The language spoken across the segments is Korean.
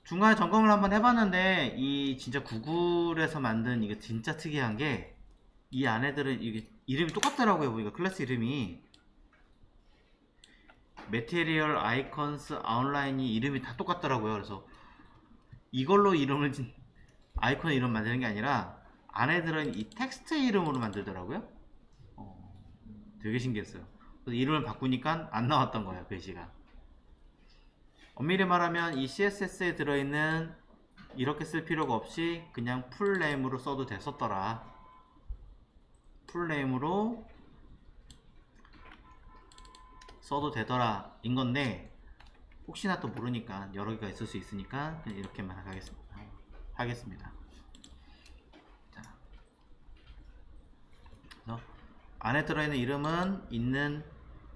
중간에 점검을 한번 해봤는데 이 진짜 구글에서 만든 이게 진짜 특이한 게 이 안에들은 이게 이름이 똑같더라고요. 보니까 클래스 이름이 메테리얼, 아이콘스, 아웃라인이 이름이 다 똑같더라고요. 그래서 이걸로 이름을 아이콘 이름 만드는 게 아니라 안에들은 이 텍스트 이름으로 만들더라고요. 되게 신기했어요. 그래서 이름을 바꾸니까 안 나왔던 거예요, 글씨가. 엄밀히 말하면 이 CSS에 들어있는 이렇게 쓸 필요가 없이 그냥 풀네임으로 써도 됐었더라. 풀네임으로 써도 되더라 인 건데, 혹시나 또 모르니까 여러 개가 있을 수 있으니까 그냥 이렇게만 하겠습니다. 자, 그래서 안에 들어있는 이름은 있는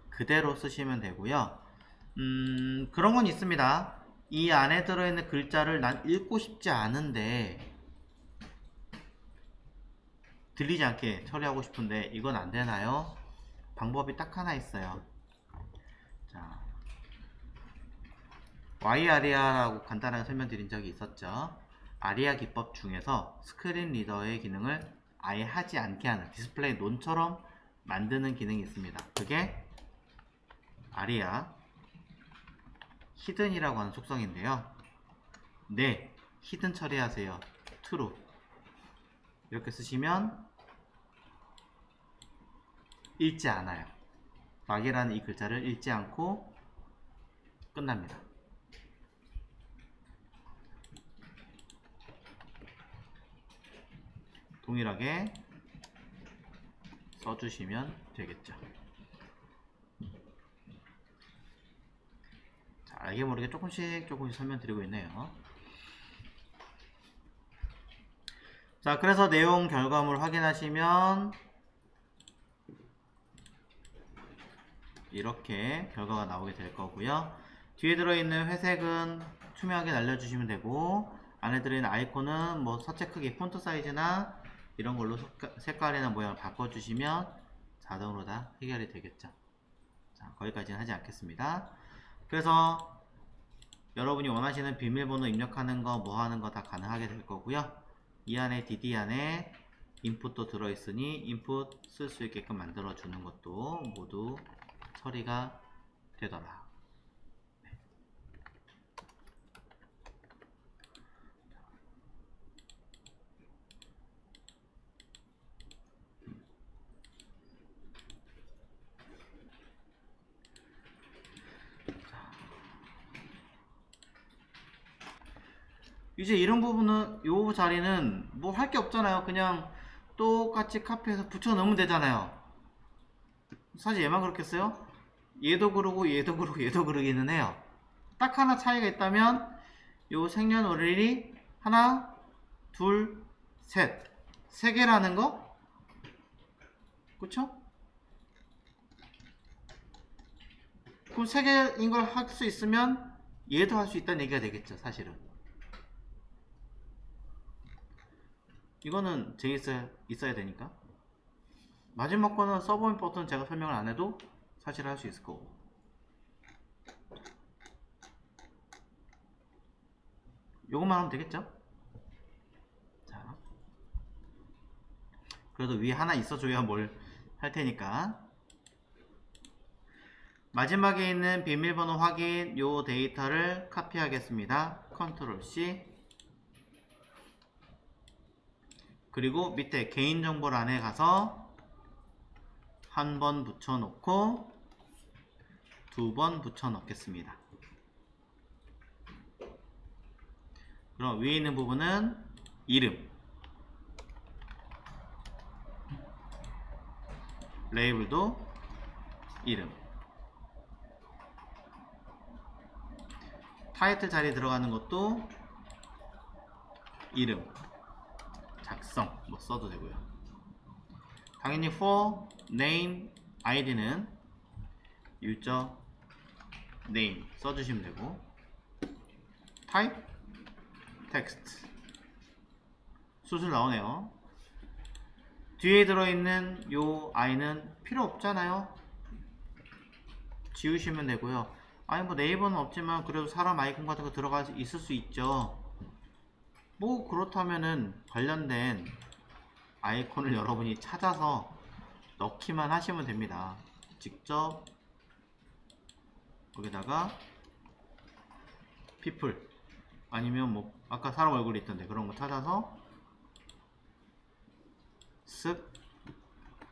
그대로 쓰시면 되고요. 그런 건 있습니다. 이 안에 들어있는 글자를 난 읽고 싶지 않은데 들리지 않게 처리하고 싶은데 이건 안 되나요? 방법이 딱 하나 있어요. 자, Y아리아라고 간단하게 설명드린 적이 있었죠. 아리아 기법 중에서 스크린 리더의 기능을 아예 하지 않게 하는, 디스플레이 논처럼 만드는 기능이 있습니다. 그게 아리아 히든이라고 하는 속성인데요. 네, 히든 처리하세요. true. 이렇게 쓰시면 읽지 않아요. 막이라는 이 글자를 읽지 않고 끝납니다. 동일하게 써주시면 되겠죠. 자, 알게 모르게 조금씩 설명드리고 있네요. 자, 그래서 내용 결과물 확인하시면 이렇게 결과가 나오게 될 거고요. 뒤에 들어있는 회색은 투명하게 날려주시면 되고, 안에 들어있는 아이콘은 뭐 서체 크기, 폰트 사이즈나 이런 걸로 색깔이나 모양을 바꿔주시면 자동으로 다 해결이 되겠죠. 자, 거기까지는 하지 않겠습니다. 그래서 여러분이 원하시는 비밀번호 입력하는 거, 뭐 하는 거 다 가능하게 될 거고요. 이 안에 DD 안에 인풋도 들어있으니 인풋 쓸 수 있게끔 만들어 주는 것도 모두 처리가 되더라. 네. 이제 이런 부분은, 요 자리는 뭐 할 게 없잖아요. 그냥 똑같이 카피해서 붙여 넣으면 되잖아요. 사실 얘만 그렇겠어요? 얘도 그러고 얘도 그러고 얘도 그러기는 해요. 딱 하나 차이가 있다면 요 생년월일이 하나, 둘, 셋, 세 개라는 거? 그쵸? 그럼 세 개인 걸 할 수 있으면 얘도 할 수 있다는 얘기가 되겠죠, 사실은. 이거는 있어야 되니까. 마지막 거는 서브 임포트는 제가 설명을 안 해도 사실 할 수 있을 거고. 요것만 하면 되겠죠? 자, 그래도 위에 하나 있어줘야 뭘 할 테니까. 마지막에 있는 비밀번호 확인, 요 데이터를 카피하겠습니다. 컨트롤 C. 그리고 밑에 개인정보란에 가서 한 번 붙여놓고 두 번 붙여넣겠습니다. 그럼 위에 있는 부분은 이름, 레이블도 이름, 타이틀 자리에 들어가는 것도 이름, 작성 뭐 써도 되고요. 당연히 for, name, id는 유저 name 써주시면 되고, type, text. 수술 나오네요. 뒤에 들어있는 요 i는 필요 없잖아요. 지우시면 되고요. 아니 뭐 네이버는 없지만 그래도 사람 아이콘 같은 거 들어가 있을 수 있죠. 뭐 그렇다면은 관련된 아이콘을 여러분이 찾아서 넣기만 하시면 됩니다. 직접 여기다가 people 아니면 뭐 아까 사람 얼굴이 있던데 그런 거 찾아서 쓱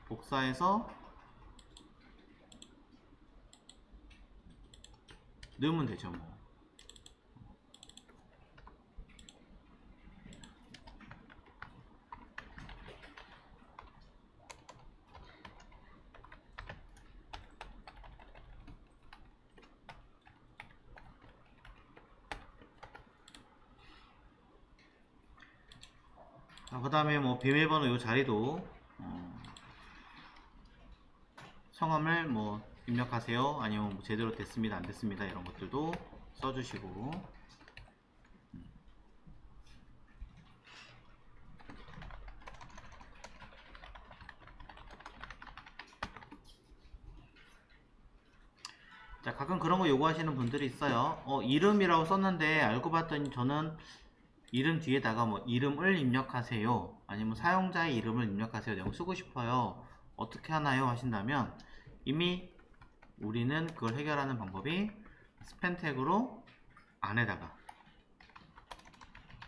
복사해서 넣으면 되죠 뭐. 그 다음에 뭐 비밀번호 요 자리도 성함을 뭐 입력하세요 아니면 뭐 제대로 됐습니다 안 됐습니다 이런 것들도 써주시고 자 가끔 그런 거 요구하시는 분들이 있어요. 이름이라고 썼는데 알고 봤더니 저는 이름 뒤에다가 뭐 이름을 입력하세요 아니면 사용자의 이름을 입력하세요 내용 쓰고 싶어요 어떻게 하나요 하신다면 이미 우리는 그걸 해결하는 방법이 스펜 태그로 안에다가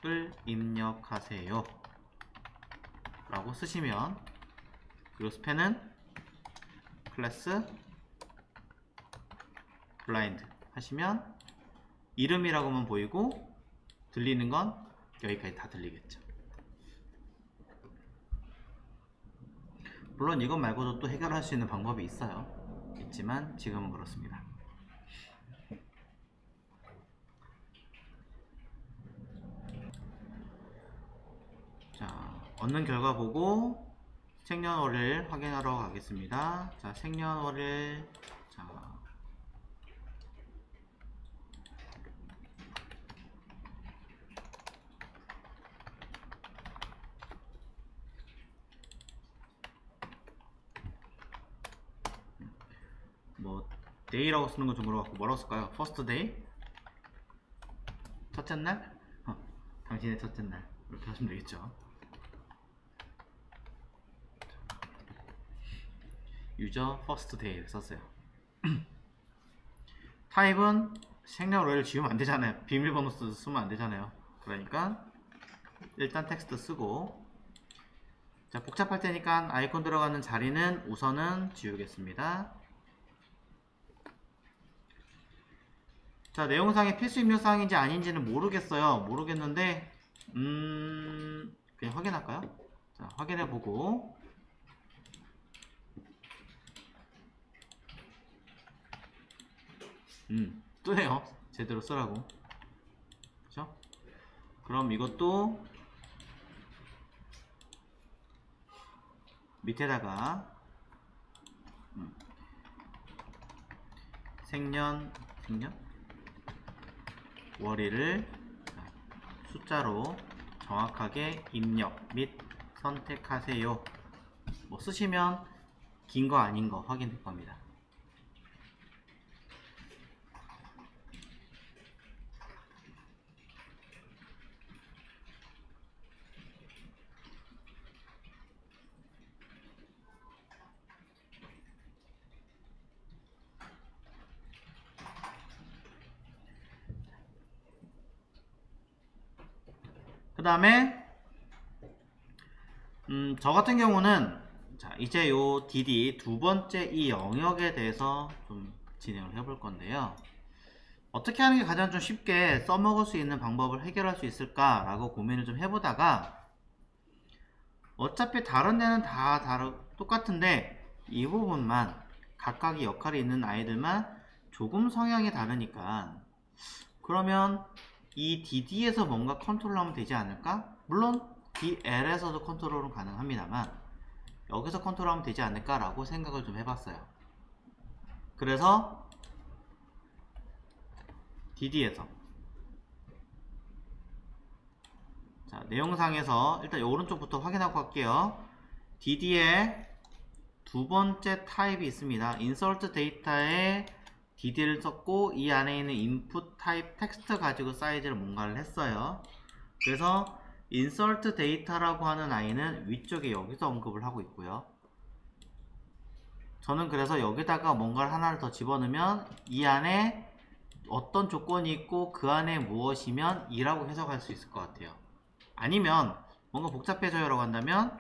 을 입력하세요 라고 쓰시면 그리고 스펜은 클래스 블라인드 하시면 이름이라고만 보이고 들리는 건 여기까지 다 들리겠죠. 물론 이것 말고도 또 해결할 수 있는 방법이 있지만 지금은 그렇습니다. 자, 얻는 결과 보고 생년월일 확인하러 가겠습니다. 자, 생년월일 뭐 day라고 쓰는 거 좀 물어봤고 뭐라고 쓸까요? first day? 첫째 날? 당신의 첫째 날 이렇게 하시면 되겠죠. 유저 first day 썼어요. 타입은 생년월일 지우면 안 되잖아요. 비밀번호 쓰면 안 되잖아요. 그러니까 일단 텍스트 쓰고 자 복잡할 테니까 아이콘 들어가는 자리는 우선은 지우겠습니다. 자 내용상의 필수 입력사항인지 아닌지는 모르겠는데 그냥 확인할까요? 자 확인해보고 또해요 제대로 쓰라고 그쵸? 그럼 이것도 밑에다가 생년 월일을 숫자로 정확하게 입력 및 선택하세요. 뭐 쓰시면 긴 거 아닌 거 확인될 겁니다. 그 다음에 저 같은 경우는 자 이제 요 DD 두 번째 이 영역에 대해서 좀 진행을 해볼 건데요. 어떻게 하는 게 가장 좀 쉽게 써먹을 수 있는 방법을 해결할 수 있을까 라고 고민을 좀 해보다가 어차피 다른 데는 다 똑같은데 이 부분만 각각의 역할이 있는 아이들만 조금 성향이 다르니까 그러면 이 DD에서 뭔가 컨트롤하면 되지 않을까? 물론 DL에서도 컨트롤은 가능합니다만 여기서 컨트롤하면 되지 않을까 라고 생각을 좀 해봤어요. 그래서 DD에서 자 내용상에서 일단 오른쪽부터 확인하고 갈게요. DD에 두 번째 타입이 있습니다. 인서트 데이터에 dd를 썼고 이 안에 있는 input 타입 텍스트 가지고 사이즈를 뭔가를 했어요. 그래서 insert data라고 하는 아이는 위쪽에 여기서 언급을 하고 있고요. 저는 그래서 여기다가 뭔가를 하나를 더 집어넣으면 이 안에 어떤 조건이 있고 그 안에 무엇이면 이라고 해석할 수 있을 것 같아요. 아니면 뭔가 복잡해져요 라고 한다면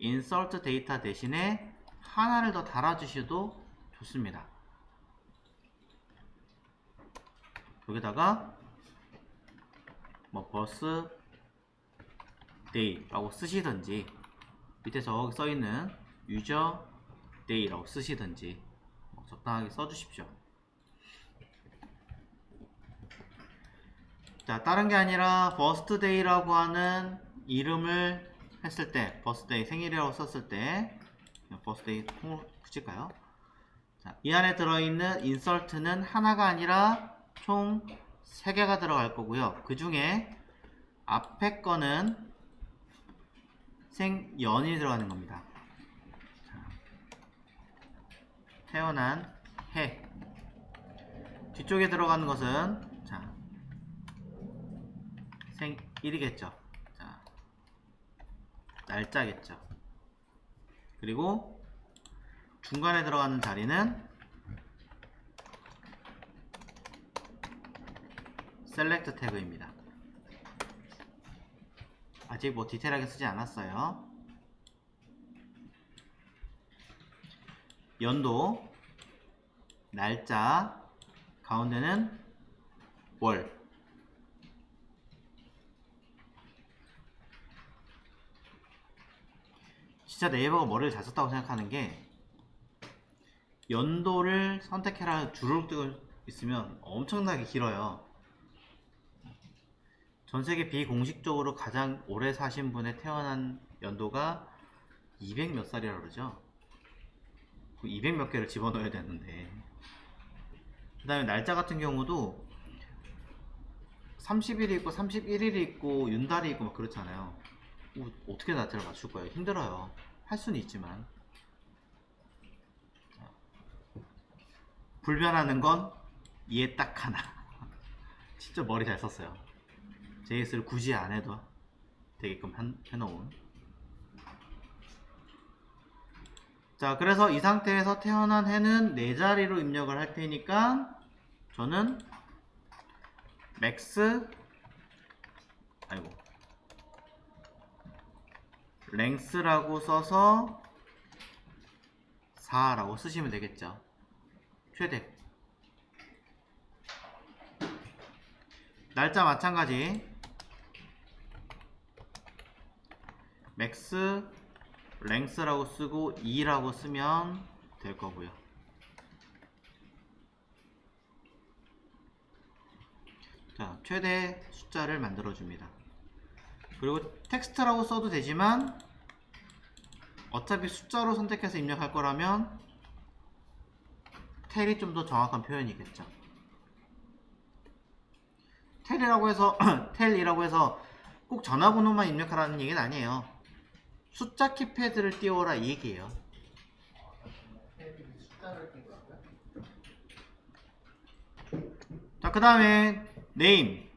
insert data 대신에 하나를 더 달아주셔도 좋습니다. 여기다가 뭐 버스 데이 라고 쓰시든지 밑에 저기 써있는 유저 데이 라고 쓰시든지 적당하게 써주십시오. 자, 다른 게 아니라 버스트 데이라고 하는 이름을 했을 때 버스트 데이 생일이라고 썼을 때 버스트 데이 통으로 붙일까요? 자, 이 안에 들어있는 인설트는 하나가 아니라 총 3개가 들어갈 거고요. 그 중에 앞에 거는 생연이 들어가는 겁니다. 자, 태어난 해. 뒤쪽에 들어가는 것은 자, 생일이겠죠. 자, 날짜겠죠. 그리고 중간에 들어가는 자리는 셀렉트 태그입니다. 아직 뭐 디테일하게 쓰지 않았어요. 연도, 날짜, 가운데는 월. 진짜 네이버가 머리를 잘 썼다고 생각하는 게 연도를 선택해라 줄을 뜨고 있으면 엄청나게 길어요. 전세계 비공식적으로 가장 오래 사신 분의 태어난 연도가 200 몇 살이라 그러죠. 200 몇 개를 집어넣어야 되는데, 그 다음에 날짜 같은 경우도 30일이 있고 31일이 있고 윤달이 있고 막 그렇잖아요. 어떻게 날짜를 맞출 거예요? 힘들어요. 할 수는 있지만 불변하는 건 얘 딱 하나. 진짜 머리 잘 썼어요. JS를 굳이 안 해도 되게끔 해놓은. 자, 그래서 이 상태에서 태어난 해는 4자리로 입력을 할 테니까 저는 맥스 랭스라고 써서 4라고 쓰시면 되겠죠. 최대. 날짜 마찬가지. 맥스 랭스라고 쓰고 2라고 쓰면 될 거고요. 자, 최대 숫자를 만들어 줍니다. 그리고 텍스트라고 써도 되지만 어차피 숫자로 선택해서 입력할 거라면 텔이 좀 더 정확한 표현이겠죠. 텔이라고 해서 텔이라고 해서 꼭 전화번호만 입력하라는 얘기는 아니에요. 숫자 키패드를 띄워라 이 얘기예요. 자, 그 다음에 name.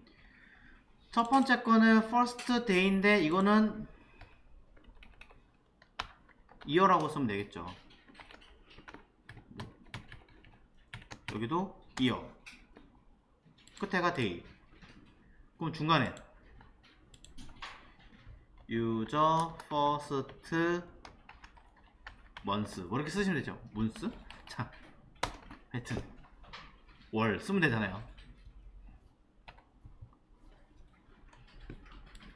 첫 번째 거는 first day인데 이거는 year라고 쓰면 되겠죠. 여기도 year. 끝에가 day. 그럼 중간에 user first month 뭐 이렇게 쓰시면 되죠. month? 자, 하여튼 월 쓰면 되잖아요.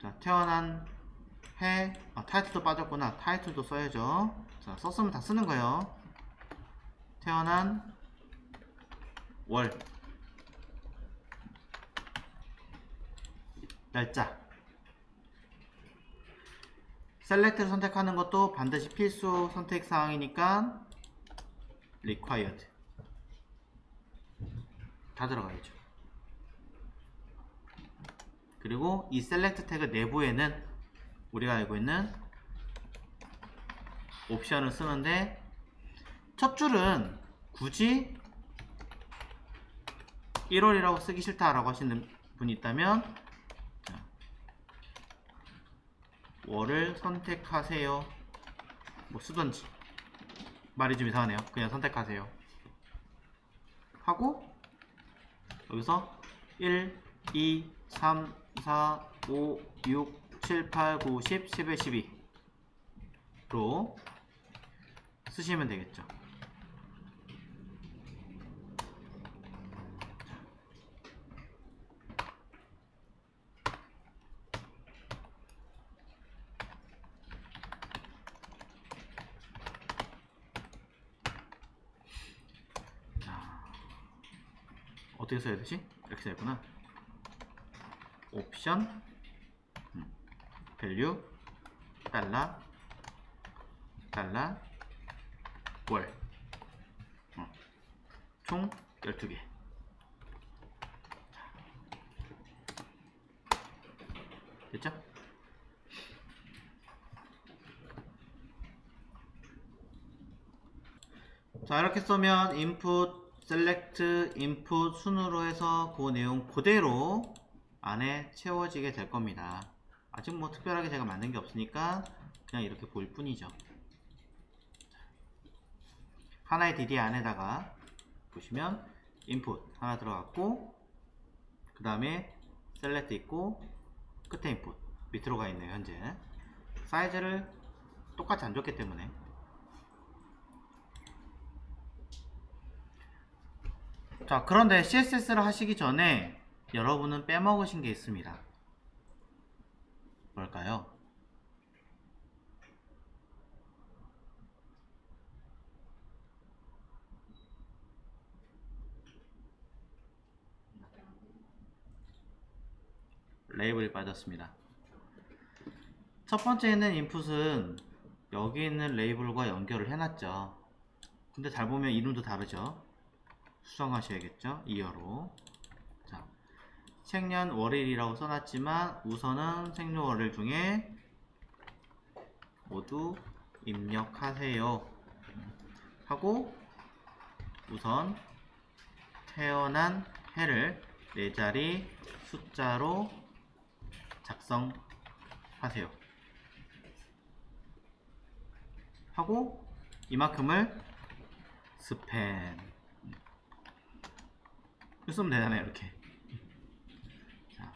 자, 태어난 해. 타이틀도 빠졌구나. 타이틀도 써야죠. 자, 썼으면 다 쓰는 거예요. 태어난 월, 날짜. 셀렉트를 선택하는 것도 반드시 필수 선택 사항이니까 required 다 들어가야죠. 그리고 이 셀렉트 태그 내부에는 우리가 알고 있는 옵션을 쓰는데 첫 줄은 굳이 1월이라고 쓰기 싫다라고 하시는 분이 있다면 자, 월을 선택하세요. 뭐 쓰던지. 말이 좀 이상하네요. 그냥 선택하세요 하고 여기서 1, 2, 3, 4, 5, 6, 7, 8, 9, 10, 11, 12로 쓰시면 되겠죠. 어떻게 써야 되지? 이렇게 되구나. 옵션 밸류 달러 달러 월 총 12개. 됐죠? 자, 이렇게 쏘면 input select input 순으로 해서 그 내용 그대로 안에 채워지게 될 겁니다. 아직 뭐 특별하게 제가 만든 게 없으니까 그냥 이렇게 보일 뿐이죠. 하나의 DD 안에다가 보시면 input 하나 들어갔고 그 다음에 select 있고 끝에 input 밑으로 가 있네요. 현재 사이즈를 똑같이 안 줬기 때문에. 자, 그런데 CSS를 하시기 전에 여러분은 빼먹으신 게 있습니다. 뭘까요? 레이블이 빠졌습니다. 첫 번째 있는 인풋은 여기 있는 레이블과 연결을 해놨죠. 근데 잘 보면 이름도 다르죠. 수정하셔야겠죠. 이어로. 자, 생년 월일이라고 써놨지만 우선은 생년월일 중에 모두 입력하세요 하고 우선 태어난 해를 4자리 숫자로 작성하세요 하고 이만큼을 스팸 쓰면 되잖아요. 이렇게. 자.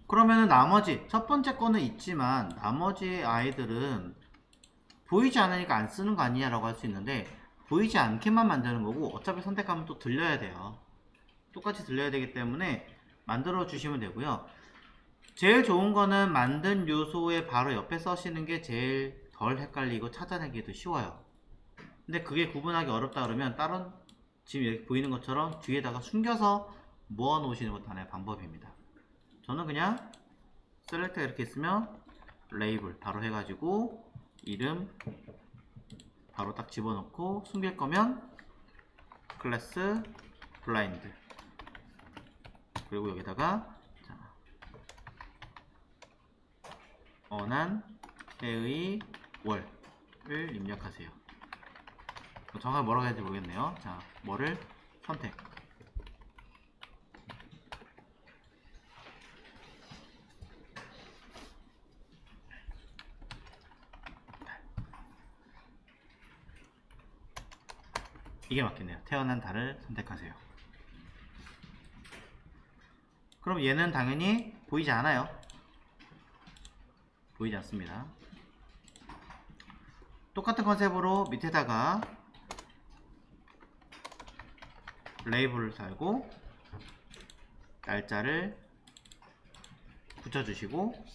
그러면은 나머지 첫 번째 거는 있지만 나머지 아이들은 보이지 않으니까 안 쓰는 거 아니냐 라고 할 수 있는데 보이지 않게만 만드는 거고 어차피 선택하면 또 들려야 돼요. 똑같이 들려야 되기 때문에 만들어 주시면 되고요. 제일 좋은 거는 만든 요소에 바로 옆에 써시는 게 제일 덜 헷갈리고 찾아내기도 쉬워요. 근데 그게 구분하기 어렵다 그러면 다른 지금 이렇게 보이는 것처럼 뒤에다가 숨겨서 모아 놓으시는 것도 하나의 방법입니다. 저는 그냥 셀렉트 이렇게 있으면 레이블 바로 해가지고 이름 바로 딱 집어넣고 숨길 거면 클래스 블라인드 그리고 여기다가 자, 언한 해의 월을 입력하세요. 정확하게 뭐라고 해야 될지 모르겠네요. 자, 뭐를 선택. 이게 맞겠네요. 태어난 달을 선택하세요. 그럼 얘는 당연히 보이지 않아요. 보이지 않습니다. 똑같은 컨셉으로 밑에다가 레이블을 달고 날짜를 붙여주시고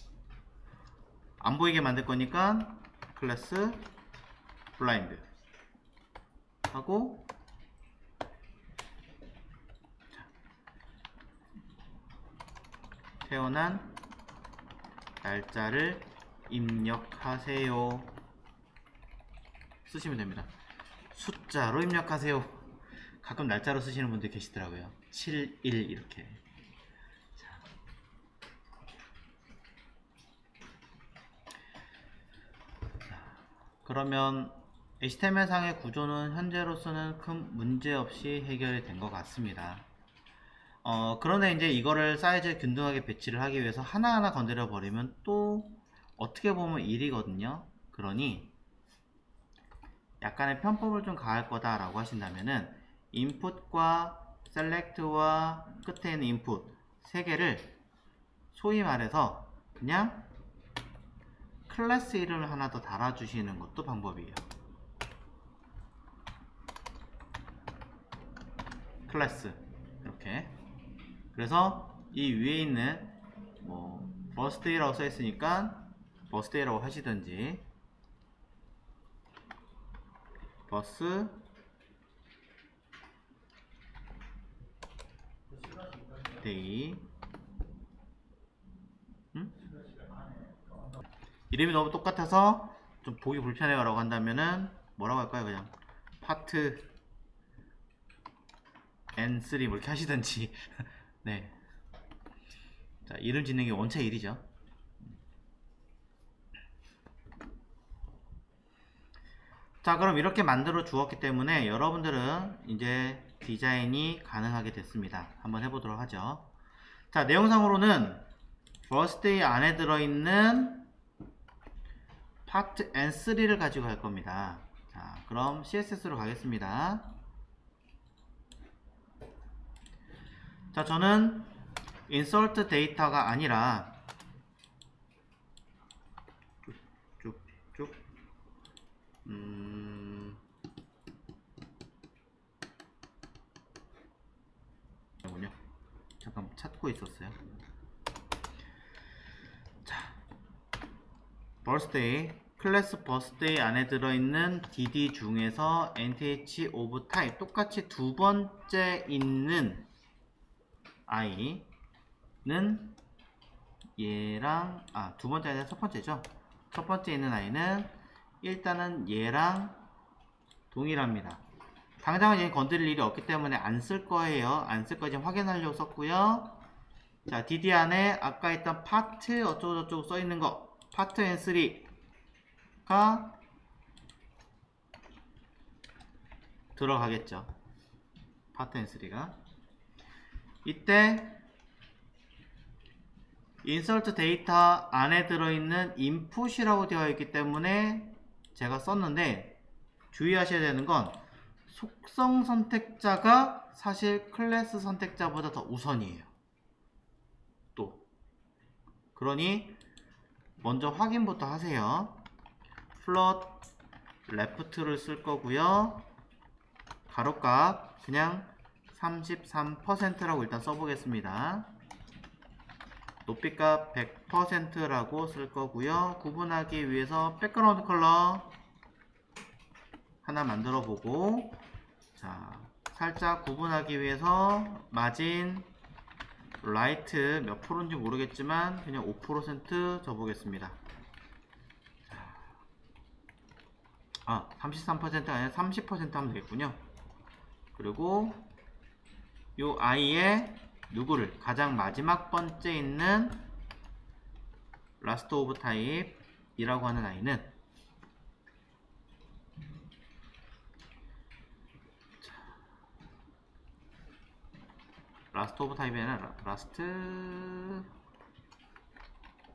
안 보이게 만들 거니까 클래스 블라인드 하고 태어난 날짜를 입력하세요 쓰시면 됩니다. 숫자로 입력하세요. 가끔 날짜로 쓰시는 분들 계시더라고요. 7, 1 이렇게. 자. 그러면 HTML상의 구조는 현재로서는 큰 문제 없이 해결이 된 것 같습니다. 그런데 이제 이거를 사이즈를 균등하게 배치를 하기 위해서 하나하나 건드려 버리면 또 어떻게 보면 일이거든요. 그러니 약간의 편법을 좀 가할 거다 라고 하신다면은 인풋과 셀렉트와 끝에 있는 인풋 세 개를 소위 말해서 그냥 클래스 이름을 하나 더 달아주시는 것도 방법이에요. 클래스 이렇게. 그래서 이 위에 있는 뭐 버스데이라고 써있으니까 버스데이라고 하시든지 버스 데이 이름이 너무 똑같아서 좀 보기 불편해요 라고 한다면은 뭐라고 할까요? 그냥 파트 N3 뭐 이렇게 하시든지 네. 자, 이름 짓는 게 원체 일이죠. 자, 그럼 이렇게 만들어 주었기 때문에 여러분들은 이제 디자인이 가능하게 됐습니다. 한번 해보도록 하죠. 자, 내용상으로는 birthday 안에 들어있는 파트 N3를 가지고 할 겁니다. 자, 그럼 CSS로 가겠습니다. 자, 저는 insert 데이터가 아니라 쭉쭉쭉 잠깐 찾고 있었어요. 자, birthday 클래스 birthday 안에 들어있는 dd 중에서 nth of type 똑같이 두 번째 있는 i는 얘랑 두 번째 아니라 첫 번째죠. 첫 번째 있는 i는 일단은 얘랑 동일합니다. 당장은 얘 건드릴 일이 없기 때문에 안 쓸 거예요. 안 쓸 거 지금 확인하려고 썼고요. 자, dd 안에 아까 있던 파트 어쩌고저쩌고 써있는 거 파트 n3가 들어가겠죠. 파트 n3가 이때 insert 데이터 안에 들어있는 input이라고 되어 있기 때문에 제가 썼는데 주의하셔야 되는 건 속성 선택자가 사실 클래스 선택자보다 더 우선이에요. 또 그러니 먼저 확인부터 하세요. float left를 쓸 거고요. 가로값 그냥 33%라고 일단 써보겠습니다. 높이값 100%라고 쓸 거고요. 구분하기 위해서 백그라운드 컬러 하나 만들어 보고, 자, 살짝 구분하기 위해서 마진 라이트 몇 프로인지 모르겠지만 그냥 5% 줘보겠습니다. 33%가 아니라 30% 하면 되겠군요. 그리고 요 i에 누구를 가장 마지막 번째 있는 last of type 이라고 하는 i는 last of type이 아니라 last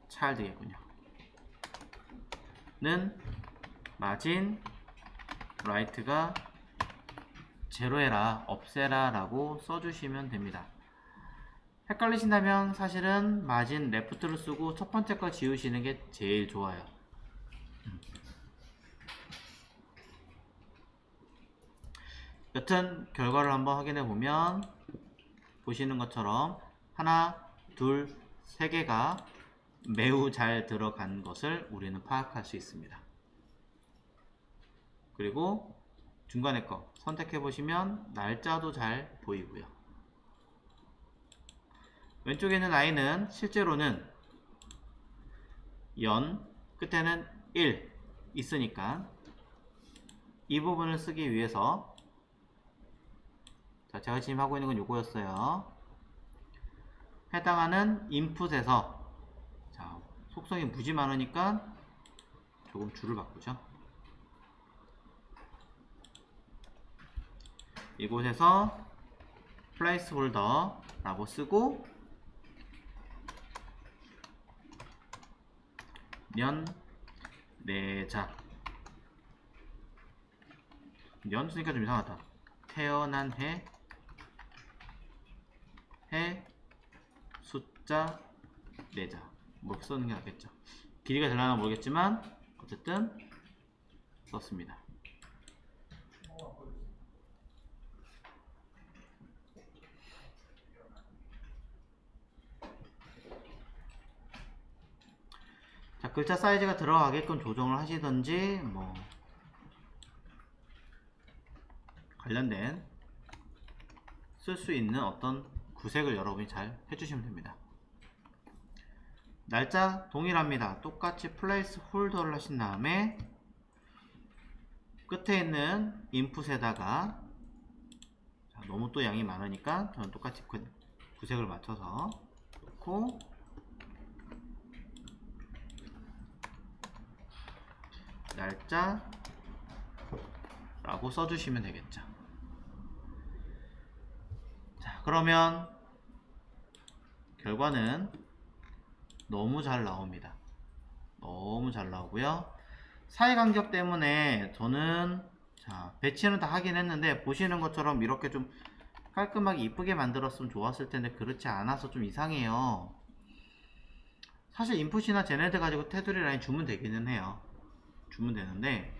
child이겠군요. 는 마진 right가 제로해라, 없애라 라고 써주시면 됩니다. 헷갈리신다면 사실은 마진 left를 쓰고 첫 번째 거 지우시는 게 제일 좋아요. 여튼 결과를 한번 확인해 보면 보시는 것처럼 하나, 둘, 세 개가 매우 잘 들어간 것을 우리는 파악할 수 있습니다. 그리고 중간에 거 선택해 보시면 날짜도 잘 보이고요. 왼쪽에 있는 i는 실제로는 연 끝에는 1 있으니까 이 부분을 쓰기 위해서 자, 제가 지금 하고 있는 건 요거였어요. 해당하는 인풋에서, 자, 속성이 무지 많으니까 조금 줄을 바꾸죠. 이곳에서 플레이스홀더 라고 쓰고 년 내자, 년 쓰니까 좀 이상하다. 태어난 해, 숫자 내자, 뭐 쓰는 게 낫겠죠. 길이가 되려나 모르겠지만 어쨌든 썼습니다. 자, 글자 사이즈가 들어가게끔 조정을 하시던지 뭐 관련된 쓸 수 있는 어떤 구색을 여러분이 잘 해주시면 됩니다. 날짜 동일합니다. 똑같이 플레이스 홀더를 하신 다음에 끝에 있는 인풋에다가, 자, 너무 또 양이 많으니까 저는 똑같이 구색을 맞춰서 넣고 날짜 라고 써주시면 되겠죠. 자, 그러면 결과는 너무 잘 나옵니다. 너무 잘 나오고요. 사이간격 때문에 저는, 자, 배치는 다 하긴 했는데 보시는 것처럼 이렇게 좀 깔끔하게 이쁘게 만들었으면 좋았을 텐데 그렇지 않아서 좀 이상해요. 사실 인풋이나 쟤네들 가지고 테두리 라인 주면 되기는 해요. 주면 되는데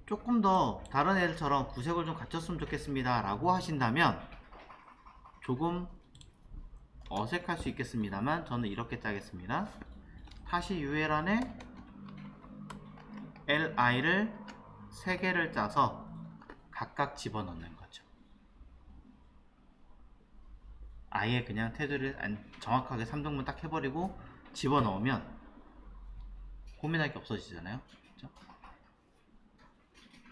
조금 더 다른 애들처럼 구색을 좀 갖췄으면 좋겠습니다 라고 하신다면 조금 어색할 수 있겠습니다만 저는 이렇게 짜겠습니다. 다시 UL안에 LI를 3개를 짜서 각각 집어넣는 거죠. 아예 그냥 테두리를 정확하게 3등분 딱 해버리고 집어넣으면 고민할 게 없어지잖아요. 그렇죠?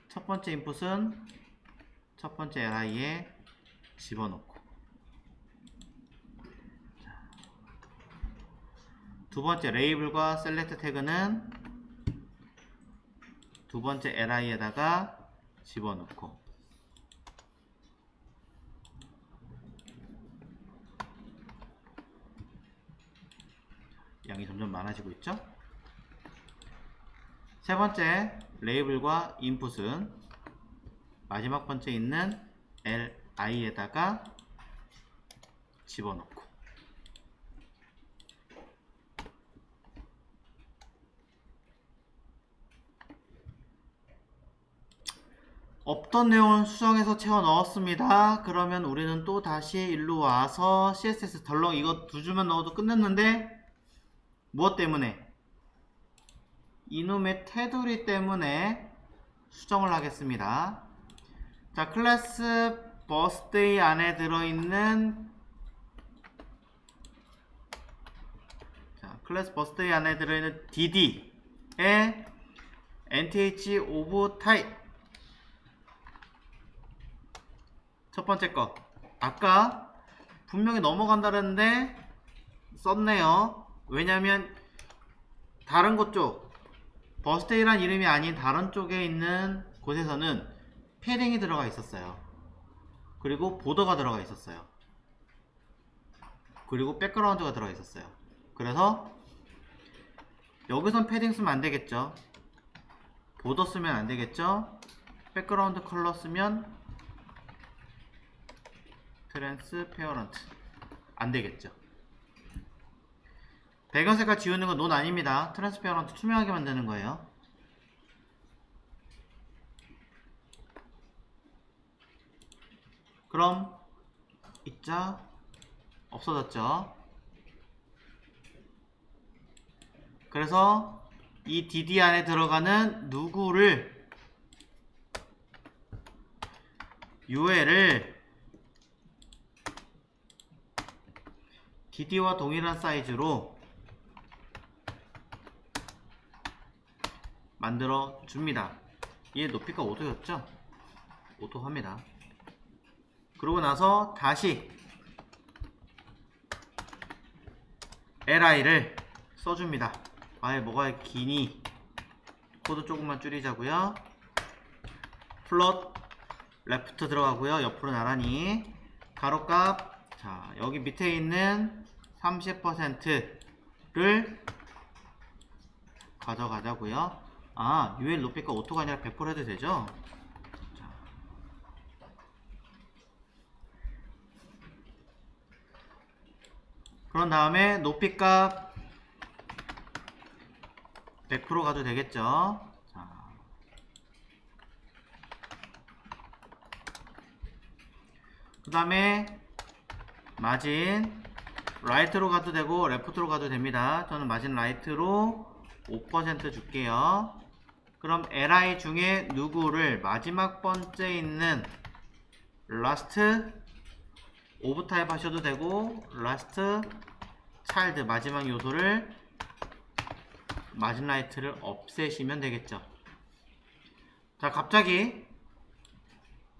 첫 번째 인풋은 첫 번째 LI에 집어넣고, 두 번째 레이블과 셀렉트 태그는 두 번째 LI에다가 집어넣고, 양이 점점 많아지고 있죠? 세 번째 레이블과 인풋은 마지막 번째 있는 LI에다가 집어넣고, 없던 내용을 수정해서 채워 넣었습니다. 그러면 우리는 또 다시 일로 와서 CSS 덜렁 이거 두 줄만 넣어도 끝냈는데 무엇 때문에? 이놈의 테두리 때문에 수정을 하겠습니다. 자, 클래스 버스데이 안에 들어있는, 자, 클래스 버스데이 안에 들어있는 DD의 NTH of type, 첫 번째 거 아까 분명히 넘어간다 그랬는데 썼네요. 왜냐면 다른 곳 쪽, 버스데이란 이름이 아닌 다른 쪽에 있는 곳에서는 패딩이 들어가 있었어요. 그리고 보더가 들어가 있었어요. 그리고 백그라운드가 들어가 있었어요. 그래서 여기선 패딩 쓰면 안 되겠죠. 보더 쓰면 안 되겠죠. 백그라운드 컬러 쓰면 트랜스페어런트 안 되겠죠. 배경 색깔 지우는 건 논 아닙니다. 트랜스페어런트 투명하게 만드는 거예요. 그럼 있자 없어졌죠. 그래서 이 DD 안에 들어가는 누구를 UL을 DD와 동일한 사이즈로 만들어 줍니다. 얘 높이가 5도였죠? 오토 합니다. 그러고 나서 다시 li를 써줍니다. 아예 뭐가 기니. 코드 조금만 줄이자고요. 플롯 레프트 들어가고요. 옆으로 나란히 가로값, 자 여기 밑에 있는 30%를 가져가자고요. 아 UL 높이가 오토가 아니라 100% 해도 되죠? 자. 그런 다음에 높이값 100% 가도 되겠죠? 그 다음에 마진 라이트로 가도 되고 레프트로 가도 됩니다. 저는 마진 라이트로 5% 줄게요. 그럼 li 중에 누구를 마지막 번째 있는 last 오브 타입 하셔도 되고 last child 마지막 요소를 마진 라이트를 없애시면 되겠죠. 자 갑자기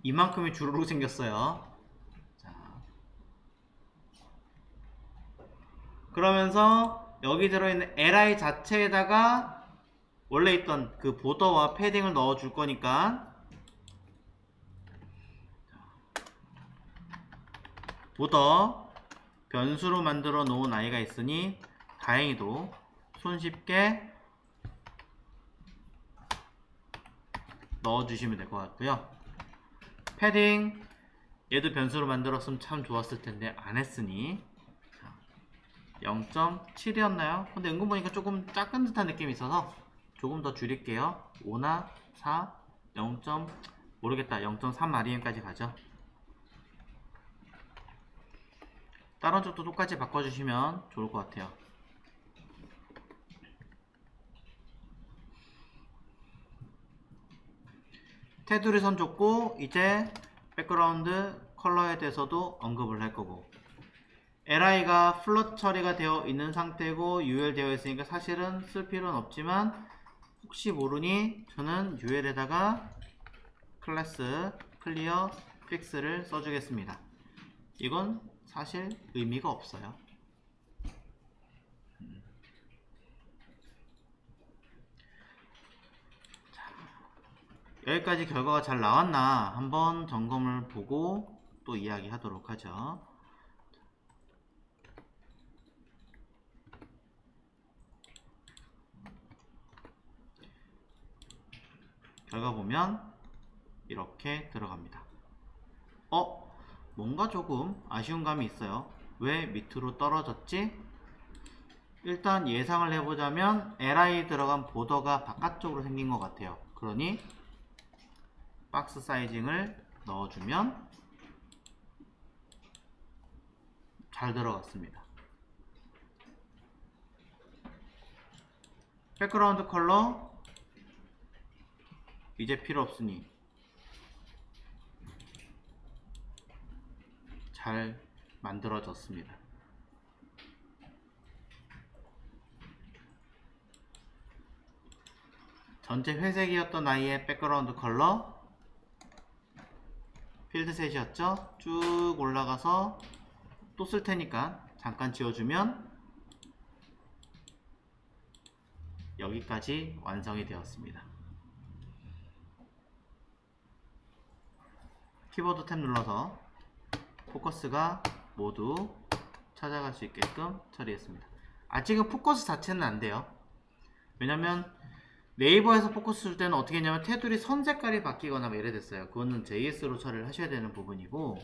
이만큼이 주르륵 생겼어요. 그러면서 여기 들어있는 li 자체에다가 원래 있던 그 보더와 패딩을 넣어 줄 거니까 보더 변수로 만들어 놓은 아이가 있으니 다행히도 손쉽게 넣어 주시면 될 것 같고요. 패딩 얘도 변수로 만들었으면 참 좋았을 텐데 안 했으니 0.7이었나요? 근데 은근 보니까 조금 작은 듯한 느낌이 있어서 조금 더 줄일게요. 5나 4, 0. 모르겠다. 0.3REM까지 가죠. 다른 쪽도 똑같이 바꿔주시면 좋을 것 같아요. 테두리 선 줬고 이제 백그라운드 컬러에 대해서도 언급을 할 거고 li가 플롯 처리가 되어 있는 상태고 ul 되어 있으니까 사실은 쓸 필요는 없지만 혹시 모르니 저는 ul에다가 클래스 클리어 픽스를 써주겠습니다. 이건 사실 의미가 없어요. 여기까지 결과가 잘 나왔나 한번 점검을 보고 또 이야기하도록 하죠. 결과 보면 이렇게 들어갑니다. 뭔가 조금 아쉬운 감이 있어요. 왜 밑으로 떨어졌지? 일단 예상을 해보자면 li 들어간 보더가 바깥쪽으로 생긴 것 같아요. 그러니 박스 사이징을 넣어주면 잘 들어갔습니다. 백그라운드 컬러 이제 필요 없으니 잘 만들어졌습니다. 전체 회색이었던 아이의 백그라운드 컬러 필드셋이었죠? 쭉 올라가서 또 쓸 테니까 잠깐 지워주면 여기까지 완성이 되었습니다. 키보드 탭 눌러서 포커스가 모두 찾아갈 수 있게끔 처리했습니다. 아직은 포커스 자체는 안 돼요. 왜냐면 네이버에서 포커스 줄 때는 어떻게 했냐면 테두리 선 색깔이 바뀌거나 뭐 이래됐어요. 그거는 JS로 처리를 하셔야 되는 부분이고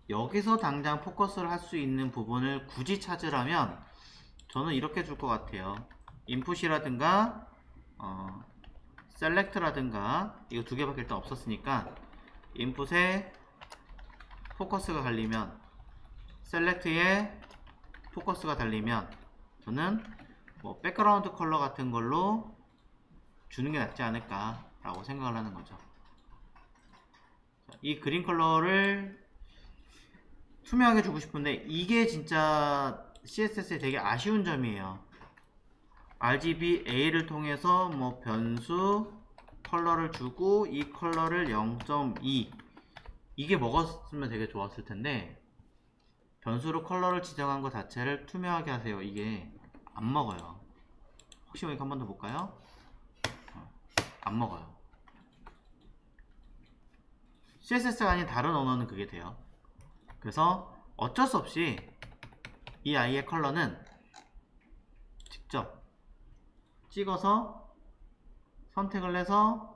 여기서 당장 포커스를 할 수 있는 부분을 굳이 찾으라면 저는 이렇게 줄 것 같아요. 인풋이라든가 셀렉트라든가 이거 두 개밖에 일단 없었으니까 인풋에 포커스가 갈리면 셀렉트에 포커스가 달리면 저는 뭐 백그라운드 컬러 같은 걸로 주는 게 낫지 않을까 라고 생각을 하는 거죠. 이 그린 컬러를 투명하게 주고 싶은데 이게 진짜 CSS에 되게 아쉬운 점이에요. RGB A를 통해서 뭐 변수, 컬러를 주고 이 컬러를 0.2 이게 먹었으면 되게 좋았을 텐데 변수로 컬러를 지정한 것 자체를 투명하게 하세요. 이게 안 먹어요. 혹시 모르니까 한 번 더 볼까요? 안 먹어요. CSS가 아닌 다른 언어는 그게 돼요. 그래서 어쩔 수 없이 이 아이의 컬러는 직접 찍어서 선택을 해서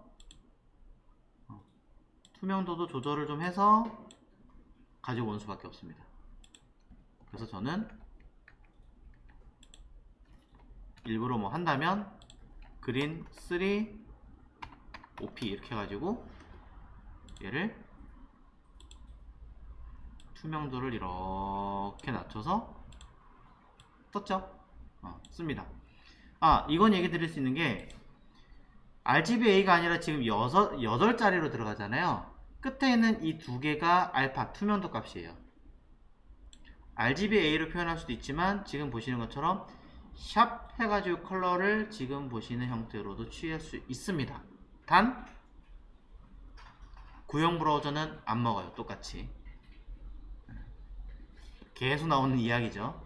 투명도도 조절을 좀 해서 가지고 온 수밖에 없습니다. 그래서 저는 일부러 뭐 한다면 그린 3 OP 이렇게 해가지고 얘를 투명도를 이렇게 낮춰서 썼죠. 씁니다. 이건 얘기 드릴 수 있는 게 RGBA가 아니라 지금 8자리로 들어가잖아요. 끝에 있는 이 두 개가 알파 투명도 값이에요. RGBA로 표현할 수도 있지만 지금 보시는 것처럼 샵 해가지고 컬러를 지금 보시는 형태로도 취할 수 있습니다. 단 구형 브라우저는 안 먹어요. 똑같이 계속 나오는 이야기죠.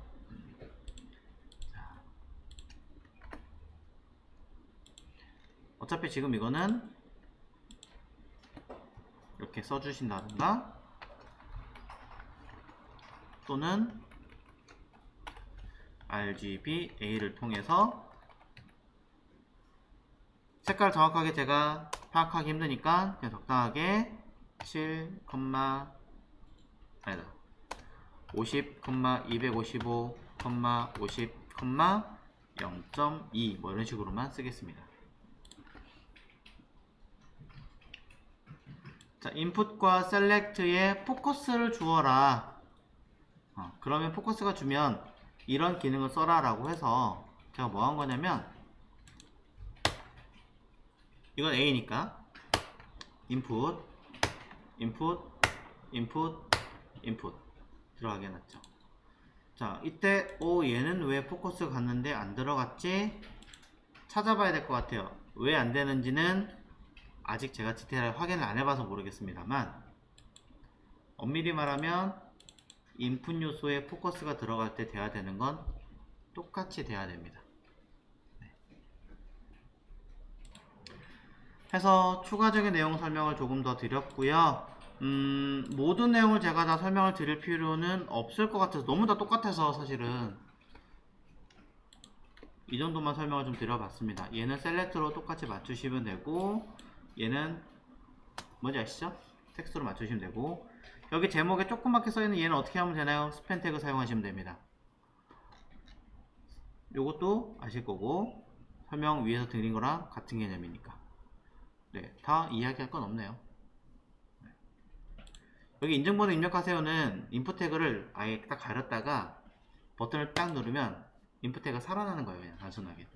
어차피 지금 이거는 이렇게 써주신다든가 또는 RGBA를 통해서 색깔 정확하게 제가 파악하기 힘드니까 그냥 적당하게 7, 아니다 50, 255, 50, 0.2 뭐 이런 식으로만 쓰겠습니다. 자, 인풋과 셀렉트에 포커스를 주어라. 그러면 포커스가 주면 이런 기능을 써라 라고 해서 제가 뭐 한 거냐면 이건 A니까 인풋 들어가게 해놨죠. 자, 이때 얘는 왜 포커스 갔는데 안 들어갔지? 찾아봐야 될 것 같아요. 왜 안 되는지는 아직 제가 디테일하게 확인을 안 해봐서 모르겠습니다만 엄밀히 말하면 인풋 요소에 포커스가 들어갈 때 돼야 되는 건 똑같이 돼야 됩니다. 해서 추가적인 내용 설명을 조금 더 드렸고요. 모든 내용을 제가 다 설명을 드릴 필요는 없을 것 같아서 너무 다 똑같아서 사실은 이 정도만 설명을 좀 드려봤습니다. 얘는 셀렉트로 똑같이 맞추시면 되고 얘는 뭔지 아시죠? 텍스트로 맞추시면 되고 여기 제목에 조그맣게 써있는 얘는 어떻게 하면 되나요? 스팬 태그 사용하시면 됩니다. 요것도 아실 거고 설명 위에서 드린 거랑 같은 개념이니까 네, 다 이야기할 건 없네요. 여기 인증번호 입력하세요는 인풋 태그를 아예 딱 가렸다가 버튼을 딱 누르면 인풋 태그가 살아나는 거예요. 그냥 단순하게.